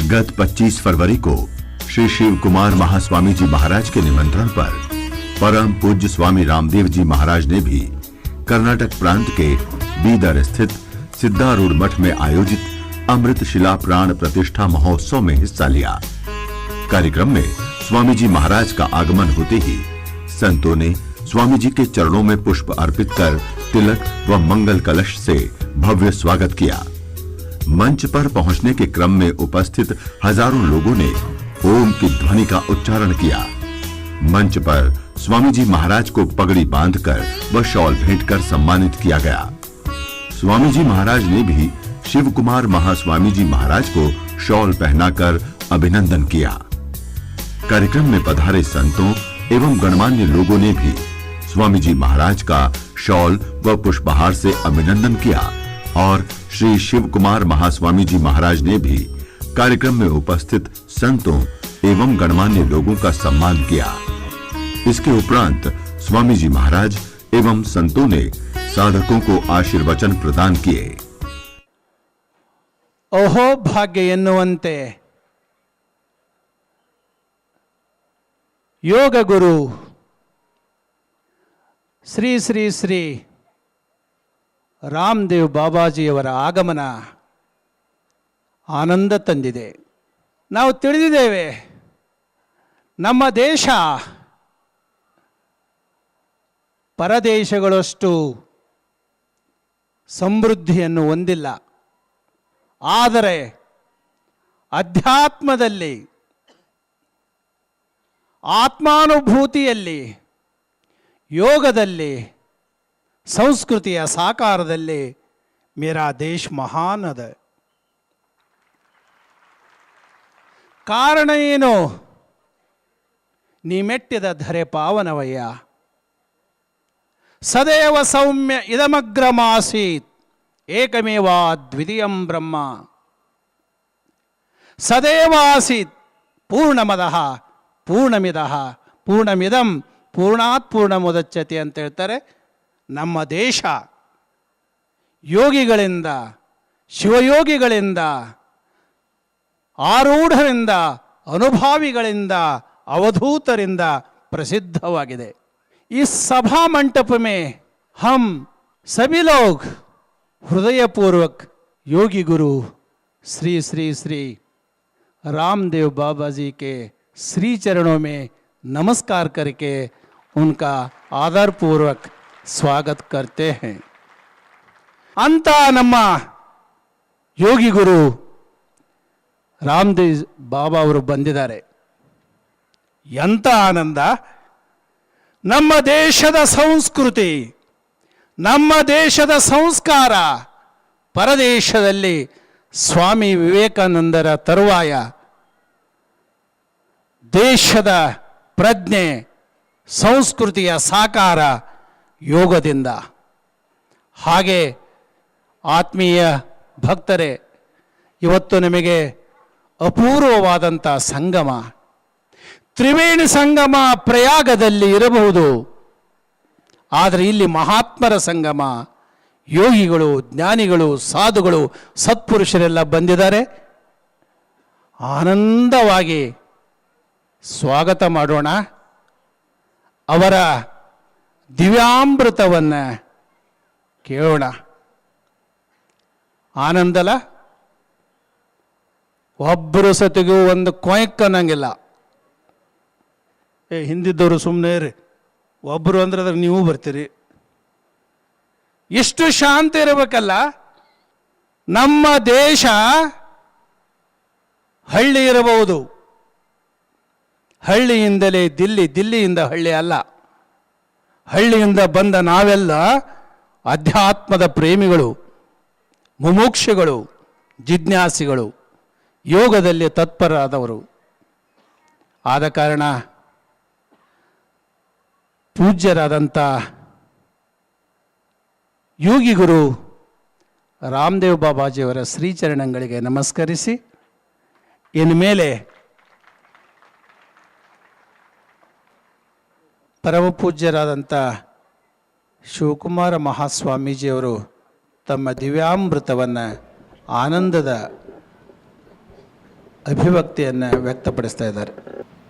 गत 25 फरवरी को श्री शिव कुमार महास्वामी जी महाराज के निमंत्रण पर परम पूज्य स्वामी रामदेव जी महाराज ने भी कर्नाटक प्रांत के बीदर स्थित सिद्धारूढ़ मठ में आयोजित अमृत शिला प्राण प्रतिष्ठा महोत्सव में हिस्सा लिया। कार्यक्रम में स्वामी जी महाराज का आगमन होते ही संतों ने स्वामी जी के चरणों में पुष्प अर्पित कर तिलक व मंगल कलश से भव्य स्वागत किया। मंच पर पहुंचने के क्रम में उपस्थित हजारों लोगों ने ओम की ध्वनि का उच्चारण किया। मंच पर स्वामी जी महाराज को पगड़ी बांधकर व शॉल भेंटकर सम्मानित किया गया। स्वामी जी महाराज ने भी शिव कुमार महास्वामी जी महाराज को शॉल पहनाकर अभिनंदन किया। कार्यक्रम में पधारे संतों एवं गणमान्य लोगों ने भी स्वामी जी महाराज का शॉल व पुष्पहार से अभिनंदन किया और श्री शिव कुमार महास्वामी जी महाराज ने भी कार्यक्रम में उपस्थित संतों एवं गणमान्य लोगों का सम्मान किया। इसके उपरांत स्वामी जी महाराज एवं संतों ने साधकों को आशीर्वचन प्रदान किए। अहो भाग्य ಎನ್ನುವಂತೆ ಯೋಗ ಗುರು ಶ್ರೀ ಶ್ರೀ ಶ್ರೀ ರಾಮದೇವ್ ಬಾಬಾಜಿಯವರ ಆಗಮನ ಆನಂದ ತಂದಿದೆ. ನಾವು ತಿಳಿದಿದ್ದೇವೆ, ನಮ್ಮ ದೇಶ ಪರದೇಶಗಳಷ್ಟು ಸಮೃದ್ಧಿಯನ್ನು ಹೊಂದಿಲ್ಲ. ಆದರೆ ಅಧ್ಯಾತ್ಮದಲ್ಲಿ, ಆತ್ಮಾನುಭೂತಿಯಲ್ಲಿ, ಯೋಗದಲ್ಲಿ, ಸಂಸ್ಕೃತಿಯ ಸಾಕಾರದಲ್ಲಿ ಮೇರಾ ದೇಶ ಮಹಾನ್ ಅದ. ಕಾರಣ ಏನು? ನೀ ಮೆಟ್ಟಿದ ಧರೆ ಪಾವನವಯ್ಯ. ಸದೇವ ಸೌಮ್ಯ ಇದಮಗ್ರಮಾಸೀತ್ ಏಕಮೇವ ದ್ವಿತೀಯಂ ಬ್ರಹ್ಮ. ಸದೇವ ಆಸೀತ್ ಪೂರ್ಣಮದಃ ಪೂರ್ಣಮಿದಃ ಪೂರ್ಣಮಿದಂ ಪೂರ್ಣಾತ್ ಪೂರ್ಣಮುದಚ್ಯತೆ ಅಂತ ಹೇಳ್ತಾರೆ. ನಮ್ಮ ದೇಶ ಯೋಗಿಗಳಿಂದ, ಶಿವಯೋಗಿಗಳಿಂದ, ಆರೂಢರಿಂದ, ಅನುಭಾವಿಗಳಿಂದ, अवधूतरिंद प्रसिद्धवाಗಿದೆ. इस सभा मंटप में हम सभी लोग हृदयपूर्वक योगी गुरु श्री श्री श्री रामदेव बाबा जी के श्री चरणों में नमस्कार करके उनका आदरपूर्वक स्वागत करते हैं. अंत ನಮ್ಮ ಯೋಗಿ ಗುರು ರಾಮದೇವ್ ಬಾಬಾ ಅವರು ಬಂದಿದ್ದಾರೆ. ಎಂಥ ಆನಂದ! ನಮ್ಮ ದೇಶದ ಸಂಸ್ಕೃತಿ, ನಮ್ಮ ದೇಶದ ಸಂಸ್ಕಾರ ಪರದೇಶದಲ್ಲಿ ಸ್ವಾಮಿ ವಿವೇಕಾನಂದರ ತರುವಾಯ ದೇಶದ ಪ್ರಜ್ಞೆ, ಸಂಸ್ಕೃತಿಯ ಸಾಕಾರ ಯೋಗದಿಂದ. ಹಾಗೆ ಆತ್ಮೀಯ ಭಕ್ತರೇ, ಇವತ್ತು ನಿಮಗೆ ಅಪೂರ್ವವಾದಂಥ ಸಂಗಮ, ತ್ರಿವೇಣಿ ಸಂಗಮ ಪ್ರಯಾಗದಲ್ಲಿ ಇರಬಹುದು, ಆದರೆ ಇಲ್ಲಿ ಮಹಾತ್ಮರ ಸಂಗಮ, ಯೋಗಿಗಳು, ಜ್ಞಾನಿಗಳು, ಸಾಧುಗಳು, ಸತ್ಪುರುಷರೆಲ್ಲ ಬಂದಿದ್ದಾರೆ. ಆನಂದವಾಗಿ ಸ್ವಾಗತ ಮಾಡೋಣ. ಅವರ ದಿವ್ಯಾಮೃತವನ್ನು ಕೇಳೋಣ. ಆನಂದಲ ಒಬ್ಬರು ಸತಿಗೂ ಒಂದು ಕೊಯ್ಕ್ ಅನ್ನಂಗಿಲ್ಲ. ಹಿಂದಿದ್ದವರು ಸುಮ್ಮನೆ ಇರಿ, ಒಬ್ಬರು ಅಂದ್ರೆ ಅದ್ರ ನೀವು ಬರ್ತೀರಿ. ಎಷ್ಟು ಶಾಂತಿ ಇರಬೇಕಲ್ಲ. ನಮ್ಮ ದೇಶ ಹಳ್ಳಿ ಇರಬಹುದು, ಹಳ್ಳಿಯಿಂದಲೇ ದಿಲ್ಲಿ, ದಿಲ್ಲಿಯಿಂದ ಹಳ್ಳಿ ಅಲ್ಲ. ಹಳ್ಳಿಯಿಂದ ಬಂದ ನಾವೆಲ್ಲ ಅಧ್ಯಾತ್ಮದ ಪ್ರೇಮಿಗಳು, ಮುಮುಕ್ಷುಗಳು, ಜಿಜ್ಞಾಸಿಗಳು, ಯೋಗದಲ್ಲಿ ತತ್ಪರರಾದವರು. ಆದ ಕಾರಣ ಪೂಜ್ಯರಾದಂಥ ಯೋಗಿ ಗುರು ರಾಮದೇವ್ ಬಾಬಾಜಿಯವರ ಶ್ರೀಚರಣಗಳಿಗೆ ನಮಸ್ಕರಿಸಿ, ಇನ್ಮೇಲೆ ಪರಮಪೂಜ್ಯರಾದಂಥ ಶಿವಕುಮಾರ ಮಹಾಸ್ವಾಮೀಜಿಯವರು ತಮ್ಮ ದಿವ್ಯಾಮೃತವನ್ನು ಆನಂದದ ಅಭಿವ್ಯಕ್ತಿಯನ್ನು ವ್ಯಕ್ತಪಡಿಸ್ತಾ ಇದ್ದಾರೆ.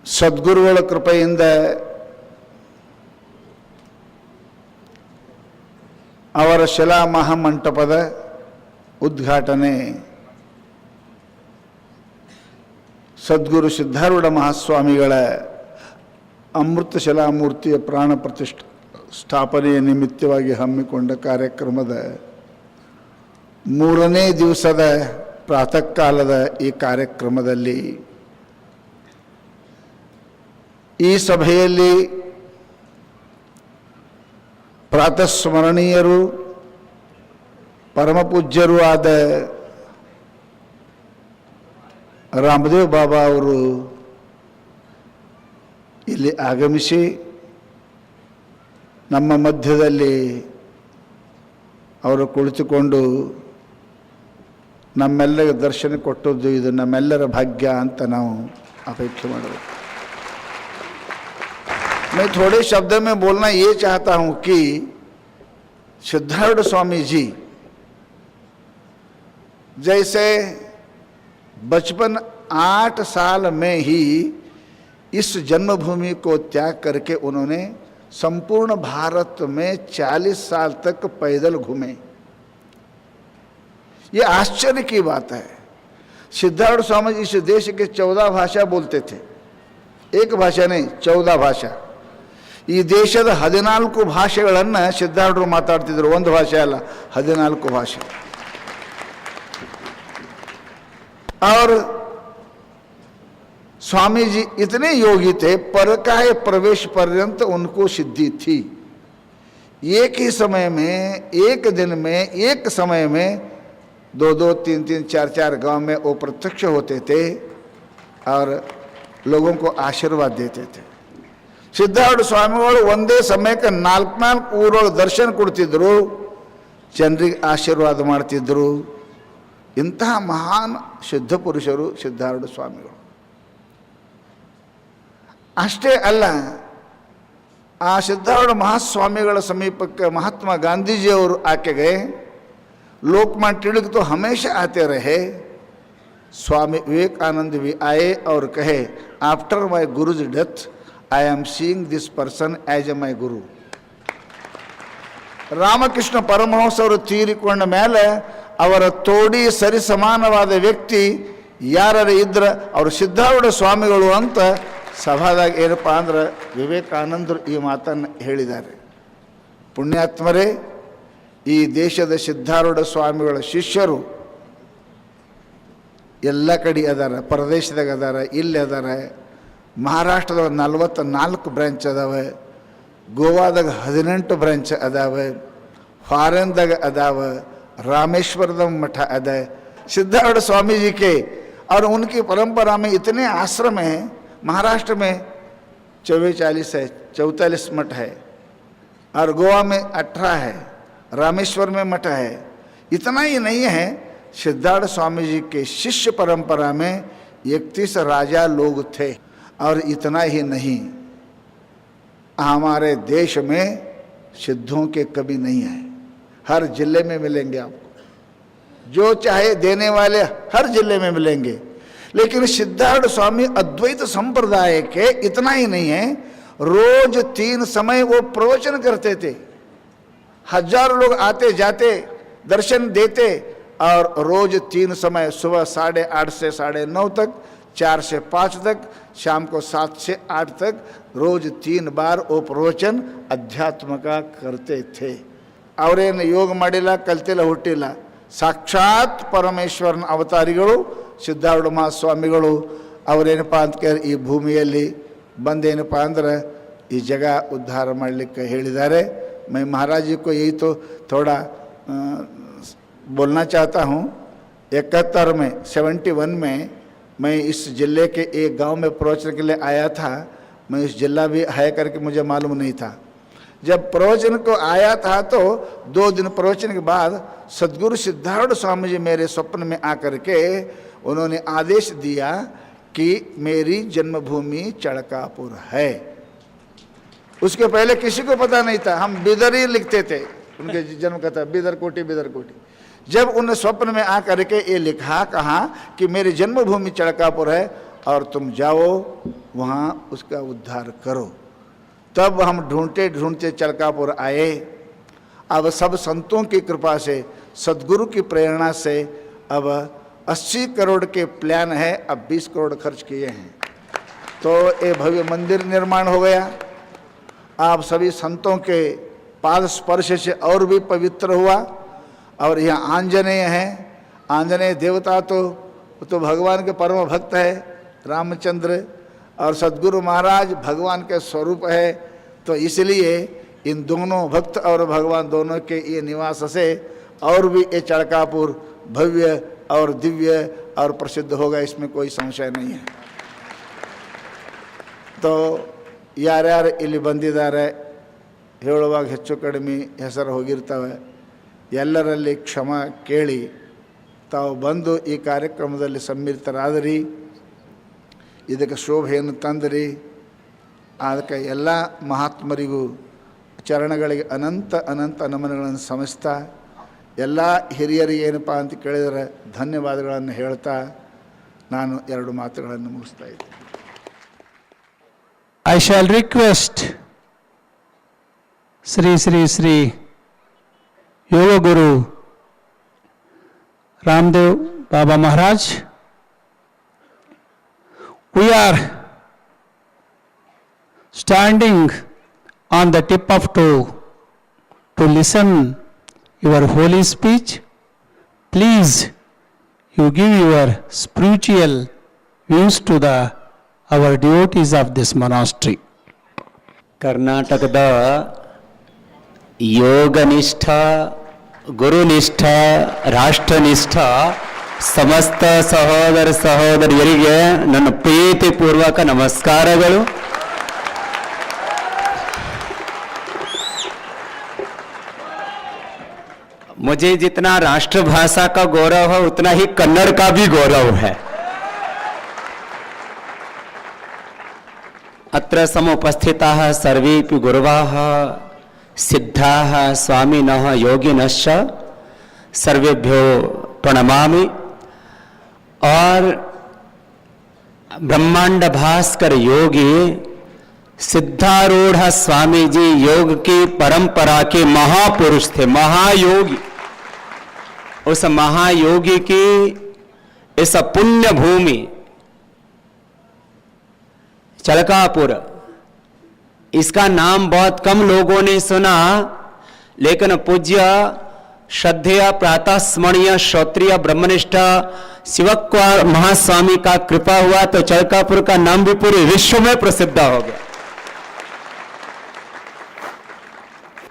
ಸದ್ಗುರುಗಳ ಕೃಪೆಯಿಂದ ಅವರ ಶಿಲಾ ಮಹಾಮಂಟಪದ ಉದ್ಘಾಟನೆ ಸದ್ಗುರು ಸಿದ್ಧಾರೂಢ ಮಹಾಸ್ವಾಮಿಗಳ ಅಮೃತ ಶಿಲಾಮೂರ್ತಿಯ ಪ್ರಾಣ ಸ್ಥಾಪನೆಯ ನಿಮಿತ್ತವಾಗಿ ಹಮ್ಮಿಕೊಂಡ ಕಾರ್ಯಕ್ರಮದ 3ನೇ ದಿವಸದ ಪ್ರಾತಃ ಕಾಲದ ಈ ಕಾರ್ಯಕ್ರಮದಲ್ಲಿ ಈ ಸಭೆಯಲ್ಲಿ ಪ್ರಾತಃ ಸ್ಮರಣೀಯರು ಪರಮಪೂಜ್ಯರೂ ಆದ ರಾಮದೇವ್ ಬಾಬಾ ಅವರು ಇಲ್ಲಿ ಆಗಮಿಸಿ ನಮ್ಮ ಮಧ್ಯದಲ್ಲಿ ಅವರು ಕುಳಿತುಕೊಂಡು ನಮ್ಮೆಲ್ಲರಿಗೆ ದರ್ಶನ ಕೊಟ್ಟದ್ದು ಇದು ನಮ್ಮೆಲ್ಲರ ಭಾಗ್ಯ ಅಂತ ನಾವು ಅಪೇಕ್ಷೆ ಮಾಡಬೇಕು. मैं थोड़े शब्द में बोलना ये चाहता हूँ कि सिद्धारूढ़ स्वामी जी जैसे बचपन 8 साल में ही इस जन्मभूमि को त्याग करके उन्होंने संपूर्ण भारत में 40 साल तक पैदल घूमे. ये आश्चर्य की बात है. सिद्धारूढ़ स्वामी जी इस देश के 14 भाषा बोलते थे. एक भाषा नहीं, 14 ಭಾಷಾ. ಈ ದೇಶದ 14 ಭಾಷೆಗಳನ್ನು ಸಿದ್ಧಾರೂಢರು ಮಾತಾಡ್ತಿದ್ರು. ಒಂದು ಭಾಷೆ ಅಲ್ಲ, 14 ಭಾಷೆ. और स्वामी जी इतने योगी थे, परकाय प्रवेश पर्यंत उनको सिद्धि थी. एक ही समय में, एक दिन में, एक समय में 2-2, 3-3, 4-4 गांव में वो प्रत्यक्ष होते थे और लोगों को आशीर्वाद देते थे. ಸಿದ್ಧಾರೂಢ ಸ್ವಾಮಿಗಳು ಒಂದೇ ಸಮಯಕ್ಕೆ 4 ಊರೊಳಗೆ ದರ್ಶನ ಕೊಡ್ತಿದ್ರು, ಜನರಿಗೆ ಆಶೀರ್ವಾದ ಮಾಡ್ತಿದ್ರು. ಇಂತಹ ಮಹಾನ್ ಸಿದ್ಧ ಪುರುಷರು ಸಿದ್ಧಾರೂಢ ಸ್ವಾಮಿಗಳು. ಅಷ್ಟೇ ಅಲ್ಲ, ಆ ಸಿದ್ಧಾರೂಢ ಮಹಾಸ್ವಾಮಿಗಳ ಸಮೀಪಕ್ಕೆ महात्मा गांधी जी और आके गए. लोकमान्य तिलक तो हमेशा आते रहे. स्वामी विवेकानंद भी आए और कहे, after my guru's death I am seeing this person as my guru. Ramakrishna ಪರಮಹಂಸರು ತೀರಿಕೊಂಡ ಮೇಲೆ ಅವರ ತೋಡಿ ಸರಿ ಸಮಾನವಾದ ವ್ಯಕ್ತಿ ಯಾರು ಇದ್ರೆ ಅವರು ಸಿದ್ಧಾರೂಢ ಸ್ವಾಮಿಗಳು ಅಂತ ಸಭಾದಾಗ ಏನಪ್ಪ ಅಂದ್ರೆ ವಿವೇಕಾನಂದರು ಈ ಮಾತನ್ನು ಹೇಳಿದ್ದಾರೆ. ಪುಣ್ಯಾತ್ಮರೇ, ಈ ದೇಶದ ಸಿದ್ಧಾರೂಢ ಸ್ವಾಮಿಗಳ ಶಿಷ್ಯರು ಎಲ್ಲ ಕಡೆ ಅದಾರ. ಪ್ರದೇಶದಾಗ ಅದಾರ, ಇಲ್ಲಿ ಅದಾರ. ಮಹಾರಾಷ್ಟ್ರದಾಗ 44 ಬ್ರಾಂಚ್ ಅದಾವೆ, ಗೋವಾದಾಗ 18 ಬ್ರಾಂಚ್ ಅದಾವೆ, ಫಾರಿನ್ದಾಗ ಅದಾವೆ, रामेश्वरम मठ अदय. सिद्धारूढ़ स्वामी जी के और उनकी परंपरा में इतने आश्रम हैं. महाराष्ट्र में 44 है, 44 मठ है, और गोवा में 18 है, रामेश्वर में मठ है. इतना ही नहीं है, सिद्धारूढ़ स्वामी जी के शिष्य परंपरा में 31 राजा लोग थे. और इतना ही नहीं, हमारे देश में सिद्धों के कभी नहीं है. हर जिले में मिलेंगे आपको, जो चाहे देने वाले हर जिले में मिलेंगे. लेकिन सिद्धारूढ़ स्वामी अद्वैत संप्रदाय के इतना ही नहीं है, रोज 3 समय वो प्रवचन करते थे. हजारों लोग आते जाते, दर्शन देते, और रोज 3 समय, सुबह 8:30 से 9:30 तक, 4 से 5 तक, शाम को 7 से 8 तक, रोज 3 बार वो प्रवचन अध्यात्म का करते थे. ಅವರೇನು ಯೋಗ ಮಾಡಿಲ್ಲ, ಕಲ್ತಿಲ್ಲ, ಹುಟ್ಟಿಲ್ಲ. ಸಾಕ್ಷಾತ್ ಪರಮೇಶ್ವರನ ಅವತಾರಿಗಳು ಸಿದ್ಧಾರೂಢ ಮಹಾಸ್ವಾಮಿಗಳು. ಅವರೇನಪ್ಪ ಅಂತ ಕೇಳಿ ಈ ಭೂಮಿಯಲ್ಲಿ ಬಂದೇನಪ್ಪ ಅಂದ್ರೆ ಈ ಜಗ ಉದ್ಧಾರ ಮಾಡಲಿಕ್ಕೆ ಹೇಳಿದ್ದಾರೆ. मैं महाराज जी को यही तो थोड़ा बोलना चाहता हूँ. 71 में 71 में मैं इस जिले के एक गांव में प्रवचन के लिए आया था. मैं इस जिला भी है करके मुझे मालूम नहीं था. जब प्रवचन को आया था तो 2 दिन प्रवचन के बाद सद्गुरु सिद्धारूढ़ स्वामी जी मेरे स्वप्न में आकर के उन्होंने आदेश दिया कि मेरी जन्मभूमि चड़कापुर है. उसके पहले किसी को पता नहीं था. हम बिदर ही लिखते थे, उनके जन्म का था बिदर कोटी बिदर कोटी. जब उन्हें स्वप्न में आकर के ये लिखा, कहा कि मेरी जन्मभूमि चड़कापुर है और तुम जाओ वहाँ उसका उद्धार करो, तब हम ढूंढते ढूंढते चड़कापुर आए। अब सब संतों की कृपा से, सदगुरु की प्रेरणा से अब 80 करोड़ के प्लान है, अब 20 करोड़ खर्च किए हैं, तो ये भव्य मंदिर निर्माण हो गया। आप सभी संतों के पाद स्पर्श से और भी पवित्र हुआ। और यहाँ आंजनेय है, आंजनेय देवता तो भगवान के परम भक्त है रामचंद्र, और सदगुरु महाराज भगवान के स्वरूप है। तो इसलिए इन दोनों भक्त और भगवान दोनों के ये निवास से और भी ये चड़कापुर भव्य और दिव्य और प्रसिद्ध होगा, इसमें कोई संशय नहीं है। तो ಯಾರ್ಯಾರ ಇಲ್ಲಿ ಬಂದಿದ್ದಾರೆ ಹೇಳುವಾಗ ಹೆಚ್ಚು ಕಡಿಮೆ ಹೆಸರು ಹೋಗಿರ್ತವೆ, ಎಲ್ಲರಲ್ಲಿ ಕ್ಷಮಾ ಕೇಳಿ ತಾವು ಬಂದು ಈ ಕಾರ್ಯಕ್ರಮದಲ್ಲಿ ಸಮ್ಮಿಲಿತರಾದಿರಿ, ಇದಕ್ಕೆ ಶೋಭೆಯನ್ನು ತಂದಿರಿ। ಅದಕ್ಕೆ ಎಲ್ಲ ಮಹಾತ್ಮರಿಗೂ ಚರಣಗಳಿಗೆ ಅನಂತ ಅನಂತ ನಮನಗಳನ್ನು ಸಮಿಸ್ತಾ, ಎಲ್ಲ ಹಿರಿಯರಿಗೆ ಏನಪ್ಪ ಅಂತ ಕೇಳಿದರೆ ಧನ್ಯವಾದಗಳನ್ನು ಹೇಳ್ತಾ ನಾನು ಎರಡು ಮಾತುಗಳನ್ನು ಮುಗಿಸ್ತಾ ಇದ್ದೀನಿ। I shall request Sri Yoga Guru Ramdev Baba Maharaj. We are standing on the tip of toe to listen your holy speech. Please, you give your spiritual views to our devotees of this monastery. ಕರ್ನಾಟಕದ ಯೋಗನಿಷ್ಠ, ಗುರುನಿಷ್ಠ, ರಾಷ್ಟ್ರನಿಷ್ಠ ಸಮಸ್ತ ಸಹೋದರ ಸಹೋದರಿಯರಿಗೆ ನನ್ನ ಪ್ರೀತಿಪೂರ್ವಕ ನಮಸ್ಕಾರಗಳು। मुझे जितना राष्ट्रभाषा का गौरव है उतना ही कन्नड़ का भी गौरव है। अत्र समुपस्थिताः सर्वेपि गुरवः सिद्धाः स्वामिनः योगिनश्च सर्वेभ्यो प्रणमामि। और ब्रह्मांड भास्कर योगी सिद्धारूढ़ स्वामी जी योग की परंपरा के महापुरुष थे, महायोगी। उस महायोगी की इस पुण्य भूमि चलकापुर, इसका नाम बहुत कम लोगों ने सुना, लेकिन पूज्य श्रद्धेय प्रातः स्मरणीय श्रोत्रिय ब्रह्मनिष्ठ शिवकुमार महास्वामी का कृपा हुआ तो चलकापुर का नाम भी पूरे विश्व में प्रसिद्ध हो गया।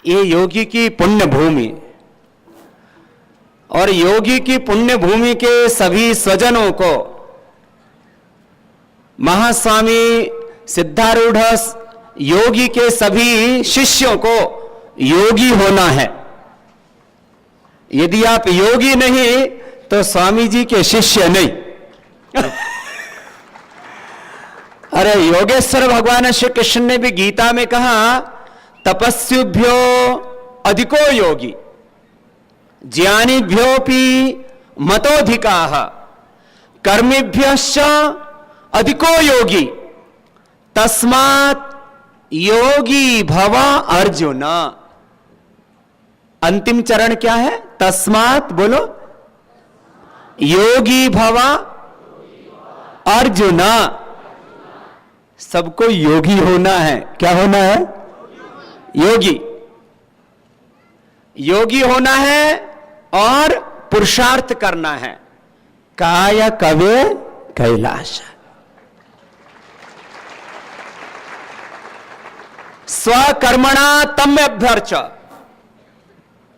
ये योगी की पुण्य भूमि, और योगी की पुण्य भूमि के सभी स्वजनों को, महास्वामी सिद्धारूढ़ योगी के सभी शिष्यों को योगी होना है। यदि आप योगी नहीं तो स्वामी जी के शिष्य नहीं। अरे योगेश्वर भगवान श्री कृष्ण ने भी गीता में कहा, तपस्युभ्यो अधिको योगी ज्ञानिभ्योपि मतोधिकाः कर्मिभ्यश्च अधिको योगी तस्मात् योगी भव अर्जुन। अंतिम चरण क्या है? तस्मात् बोलो, योगी भव अर्जुन। सबको योगी होना है। क्या होना है? योगी। योगी होना है और पुरुषार्थ करना है। काय कवे कैलाश। स्वकर्मणा तम्यभ्यर्च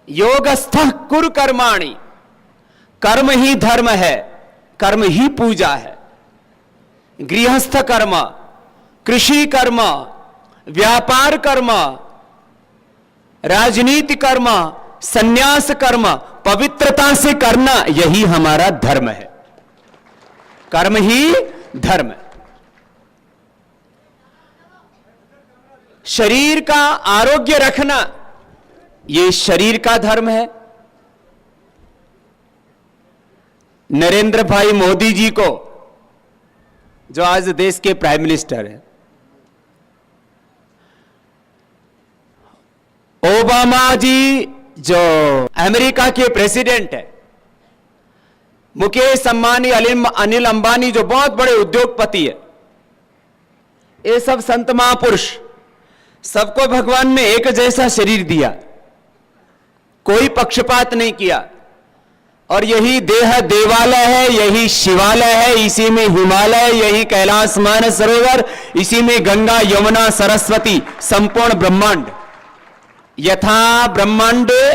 योगस्थः कुरु कर्माणि। कर्म ही धर्म है, कर्म ही पूजा है। गृहस्थ कर्म, कृषि कर्म, व्यापार कर्म, राजनीति कर्म, संन्यास कर्म पवित्रता से करना, यही हमारा धर्म है। कर्म ही धर्म है। शरीर का आरोग्य रखना, ये शरीर का धर्म है। नरेंद्र भाई मोदी जी को, जो आज देश के प्राइम मिनिस्टर हैं, ओबामा जी जो अमेरिका के प्रेसिडेंट है, मुकेश अंबानी, अनिल अंबानी जो बहुत बड़े उद्योगपति है, ये सब संत महापुरुष, सबको भगवान ने एक जैसा शरीर दिया, कोई पक्षपात नहीं किया। और यही देह देवालय है, यही शिवालय है, इसी में हिमालय, यही कैलाश मानस सरोवर, इसी में गंगा यमुना सरस्वती, संपूर्ण ब्रह्मांड। यथा ब्रह्मांडे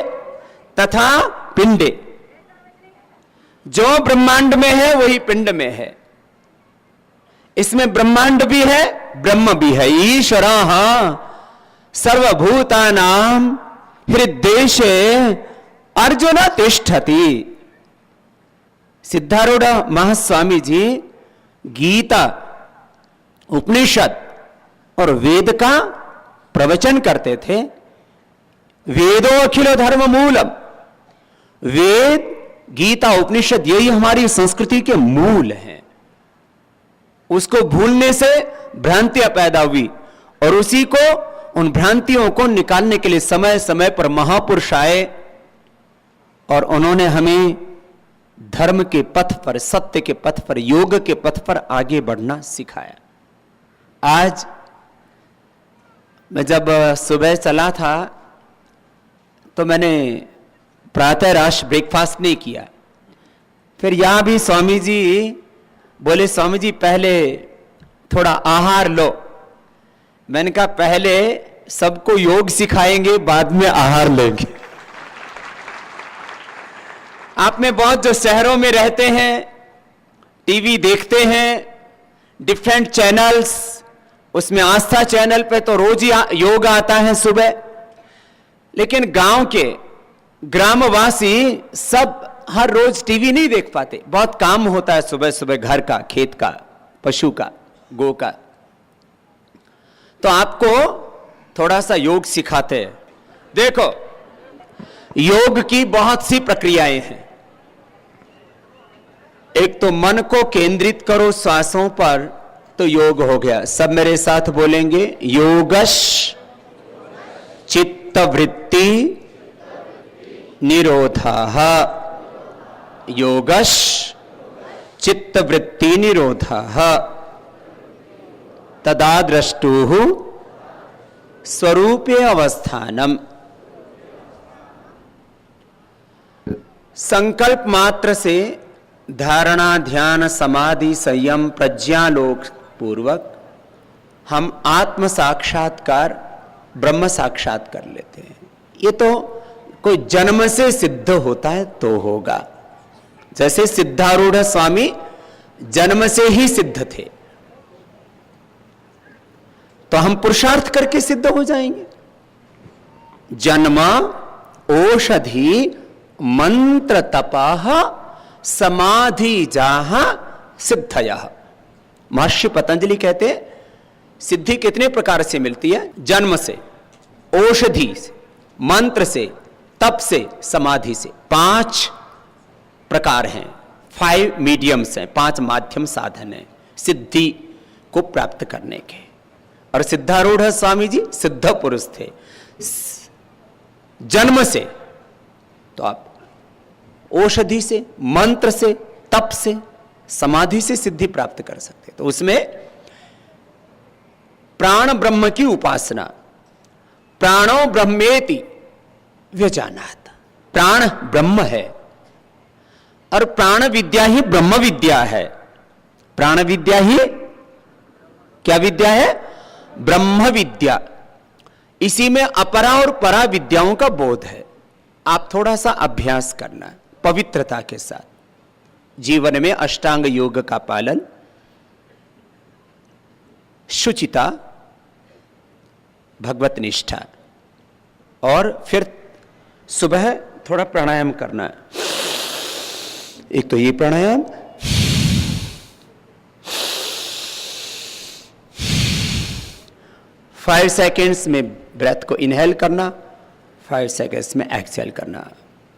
तथा पिंडे, जो ब्रह्मांड में है वही पिंड में है। इसमें ब्रह्मांड भी है, ब्रह्म भी है। ईश्वरः सर्वभूतानां हृद्देशे अर्जुन तिष्ठति। सिद्धारूढ़ महास्वामी जी गीता, उपनिषद और वेद का प्रवचन करते थे। वेदो अखिल धर्म मूलम, वेद, गीता, उपनिषद यही हमारी संस्कृति के मूल हैं। उसको भूलने से भ्रांतियां पैदा हुई और उसी को, उन भ्रांतियों को निकालने के लिए समय समय पर महापुरुष आए और उन्होंने हमें धर्म के पथ पर, सत्य के पथ पर, योग के पथ पर आगे बढ़ना सिखाया। आज मैं जब सुबह चला था तो मैंने प्रातः राश ब्रेकफास्ट नहीं किया। फिर यहां भी स्वामी जी बोले, स्वामी जी पहले थोड़ा आहार लो। मैंने कहा पहले सबको योग सिखाएंगे, बाद में आहार लेंगे। आप में बहुत जो शहरों में रहते हैं, टीवी देखते हैं, डिफरेंट चैनल्स, उसमें आस्था चैनल पे तो रोज ही योग आता है सुबह। लेकिन गांव के ग्रामवासी सब हर रोज टीवी नहीं देख पाते, बहुत काम होता है सुबह सुबह, घर का, खेत का, पशु का, गो का। तो आपको थोड़ा सा योग सिखाते हैं। देखो, योग की बहुत सी प्रक्रियाएं हैं। एक तो मन को केंद्रित करो श्वासों पर, तो योग हो गया। सब मेरे साथ बोलेंगे, योगश चित्तवृत्ति निरोधः, योगश चित्तवृत्ति निरोधः, तदा द्रष्टुः स्वरूपे अवस्थानम। संकल्प मात्र से धारणा, ध्यान, समाधि, संयम, प्रज्ञालोक पूर्वक हम आत्म साक्षात्कार, ब्रह्म साक्षात कर लेते हैं। ये तो कोई जन्म से सिद्ध होता है तो होगा। जैसे सिद्धारूढ़ स्वामी जन्म से ही सिद्ध थे, तो हम पुरुषार्थ करके सिद्ध हो जाएंगे। जन्म औषधि मंत्र तपाह समाधि जाहा सिद्धयः। महर्षि पतंजलि कहते हैं सिद्धि कितने प्रकार से मिलती है? जन्म से, औषधि से, मंत्र से, तप से, समाधि से। 5 प्रकार हैं, 5 मीडियम्स हैं, 5 माध्यम साधन हैं सिद्धि को प्राप्त करने के। और सिद्धारूढ़ स्वामी जी सिद्ध पुरुष थे जन्म से। तो आप औषधि से, मंत्र से, तप से, समाधि से सिद्धि प्राप्त कर सकते। तो उसमें प्राण ब्रह्म की उपासना, प्राणो ब्रह्मेति व्यजानात्। प्राण ब्रह्म है और प्राण विद्या ही ब्रह्म विद्या है। प्राण विद्या ही क्या विद्या है? ब्रह्म विद्या। इसी में अपरा और परा विद्याओं का बोध है। आप थोड़ा सा अभ्यास करना पवित्रता के साथ, जीवन में अष्टांग योग का पालन, शुचिता, भगवत निष्ठा, और फिर सुबह थोड़ा प्राणायाम करना है। एक तो ये प्राणायाम, फाइव सेकेंड्स में ब्रेथ को इनहेल करना, 5 सेकेंड्स में एक्सहेल करना।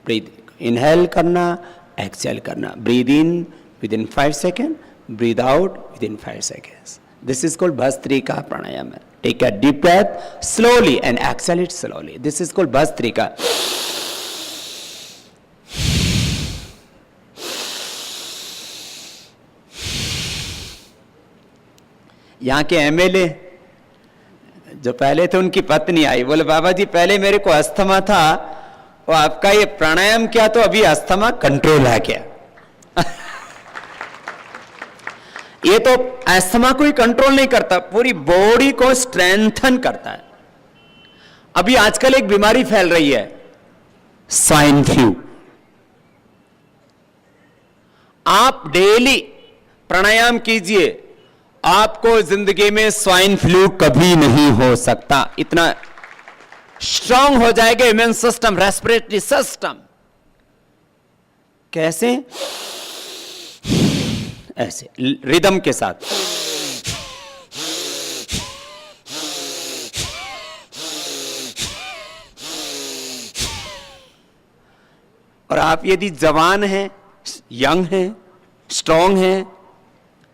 ब्रीथ इनहेल करना, एक्सेल करना. Breathe in with in 5 second, breathe out with in 5 seconds. This is called Bhastrika Pranayama. Take a deep breath slowly and exhale it slowly. This is called Bhastrika. यहाँ के MLA जो पहले थे उनकी पत्नी आई, बोले बाबा जी पहले मेरे को अस्थमा था और आपका ये प्राणायाम किया तो अभी अस्थमा कंट्रोल आ गया. ये तो अस्थमा को ही कंट्रोल नहीं करता, पूरी बॉडी को स्ट्रेंथन करता है. अभी आजकल एक बीमारी फैल रही है, स्वाइन फ्लू. आप डेली प्राणायाम कीजिए, आपको जिंदगी में स्वाइन फ्लू कभी नहीं हो सकता. इतना स्ट्रांग हो जाएगा इम्यून सिस्टम, रेस्पिरेटरी सिस्टम. कैसे? ऐसे रिदम के साथ. और आप यदि जवान हैं, यंग हैं, स्ट्रांग हैं,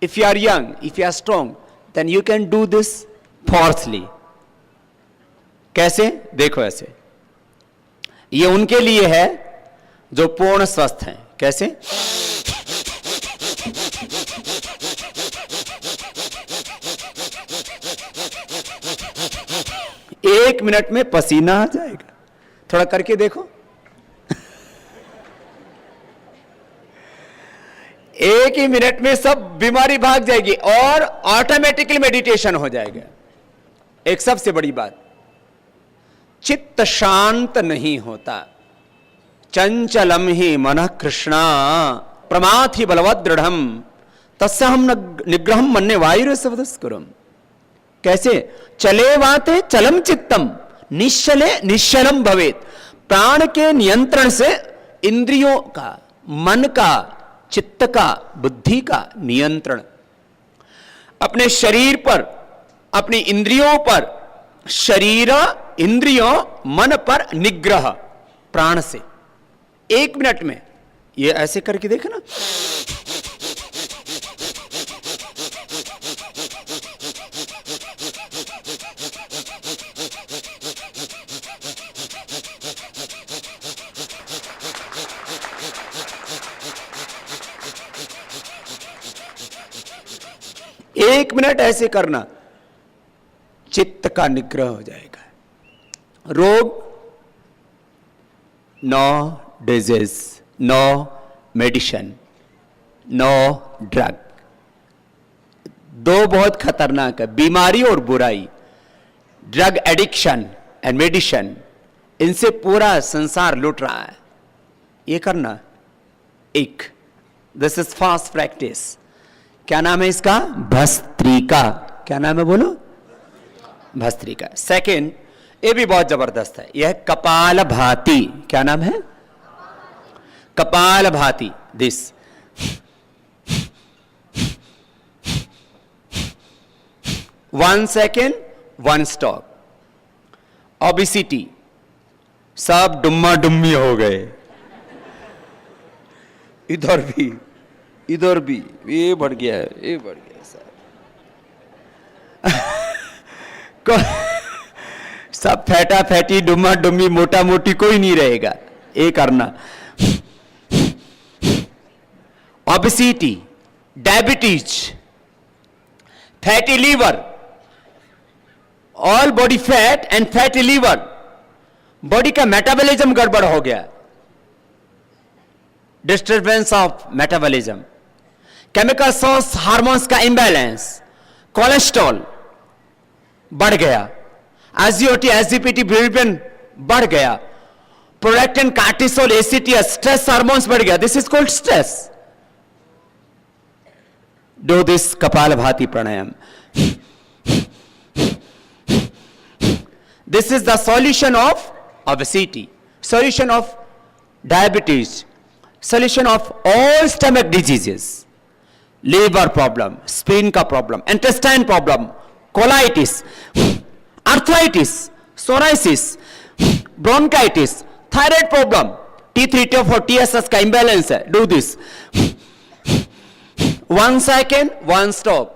if you are young, if you are strong, then you can do this fourthly. कैसे? देखो ऐसे. ये उनके लिए है जो पूर्ण स्वस्थ हैं. कैसे? एक मिनट में पसीना आ जाएगा. थोड़ा करके देखो. एक ही मिनट में सब बीमारी भाग जाएगी और ऑटोमेटिकली मेडिटेशन हो जाएगा. एक सबसे बड़ी बात, चित्त शांत नहीं होता. चंचलम ही मनः कृष्णा प्रमाथि बलवद दृढ़म तस्याहम निग्रहम मन्ये वायुरसवदस्कुरम. कैसे? चले वाते चलम चित्तम निश्चले निश्चलम भवेत. प्राण के नियंत्रण से इंद्रियों का, मन का, चित्त का, बुद्धि का नियंत्रण. अपने शरीर पर, अपनी इंद्रियों पर, शरीर, इंद्रियों, मन पर निग्रह प्राण से. एक मिनट में ये ऐसे करके देखना. एक मिनट ऐसे करना, चित्त का निग्रह हो जाएगा. रोग, no disease, no medicine, no drug. दो बहुत खतरनाक है, बीमारी और बुराई. ड्रग एडिक्शन एंड मेडिसिन, इनसे पूरा संसार लूट रहा है. ये करना. एक, दिस इज फास्ट प्रैक्टिस. क्या नाम है इसका? भस्त्रिका. क्या नाम है बोलो? भस्त्रिका. सेकेंड, ये भी बहुत जबरदस्त है, यह कपाल भाती. क्या नाम है? कपाल भाती. This 1 second 1 stop. ओबिसिटी, सब डुम्मा डुम्मी हो गए. इधर भी, इधर भी, ये बढ़ गया है, ये बढ़ गया सब फैटा फैटी, डुम्मा डुम्मी, मोटा मोटी कोई नहीं रहेगा. ये करना. Obesity, diabetes, fatty liver, all body fat and fatty liver. Body का मेटाबॉलिज्म गड़बड़ हो गया. Disturbance of metabolism, chemical source hormones का इंबैलेंस, कोलेस्ट्रॉल बढ़ गया, एसजीओटी, एसजीपीटी, बिलिरुबिन बढ़ गया, prolactin, cortisol, ACT, stress hormones बढ़ गया. This is called stress. Do this kapalbhati pranayama. This is the solution of obesity, solution of diabetes, solution of all stomach diseases, liver problem, spleen का problem, intestine problem, colitis, arthritis, psoriasis, bronchitis, thyroid problem, T3 T4 TSS का imbalance है. Do this. 1 second, 1 stop.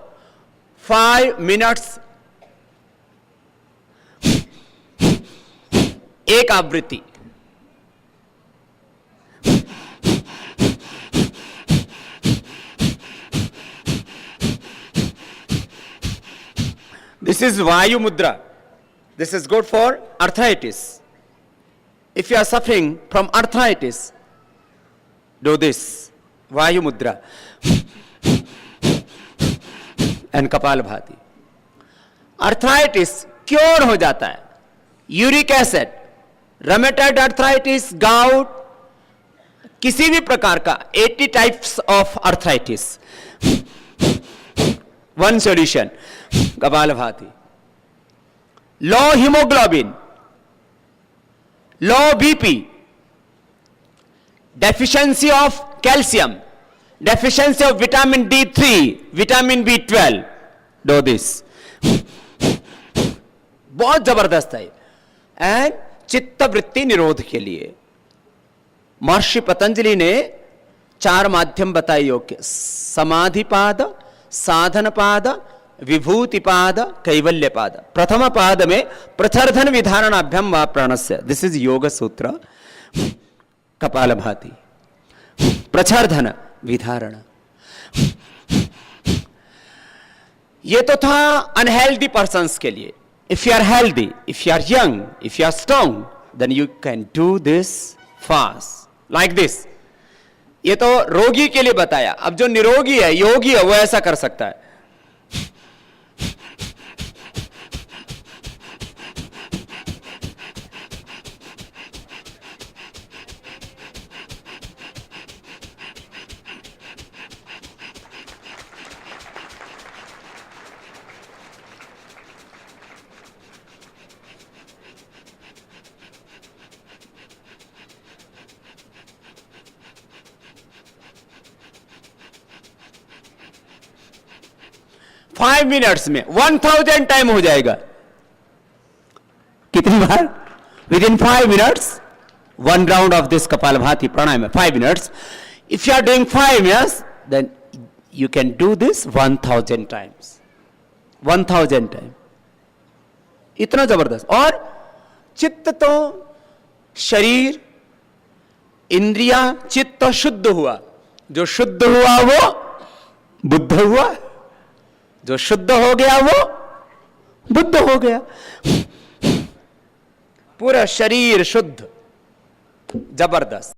5 minutes. एक आवृत्ति. This is Vayu Mudra. This is good for arthritis. If you are suffering from arthritis, do this. Vayu Mudra. And Kapalabhati. Arthritis cure हो जाता है. Uric acid, rheumatoid arthritis, gout, किसी भी प्रकार का 80 types of arthritis. One solution. Kapalabhati. Low hemoglobin, low BP, deficiency of calcium, deficiency of vitamin D3, vitamin B12. Do this. बहुत जबरदस्त है. एंड चित्त वृत्ति निरोध के लिए महर्षि पतंजलि ने 4 माध्यम बताए योग के. समाधिपाद, साधनपाद, विभूतिपाद, कैवल्यपाद. प्रथम पाद में प्रचर्धन विधारणाभ्यम वा प्राणस्य. दिस इज योग सूत्र. कपालभाति. प्रचर्धन विधारण. ये तो था अनहेल्दी पर्सन्स के लिए. If you are healthy, if you are young, if you are strong, then you can do this fast like this. ये तो रोगी के लिए बताया. अब जो निरोगी है, योगी है, वो ऐसा कर सकता है. फाइव मिनट्स में 1000 टाइम हो जाएगा. कितनी बार? Within 5 minutes 1 round of this kapalbhati pranayama. 5 minutes. If you are doing 5 minutes, then you can do this 1000 times. 1000 time. इतना जबरदस्त. और चित्त तो, शरीर, इंद्रिया, चित्त शुद्ध हुआ. जो शुद्ध हुआ वो बुद्ध हुआ. जो शुद्ध हो गया वो बुद्ध हो गया. पूरा शरीर शुद्ध. जबरदस्त.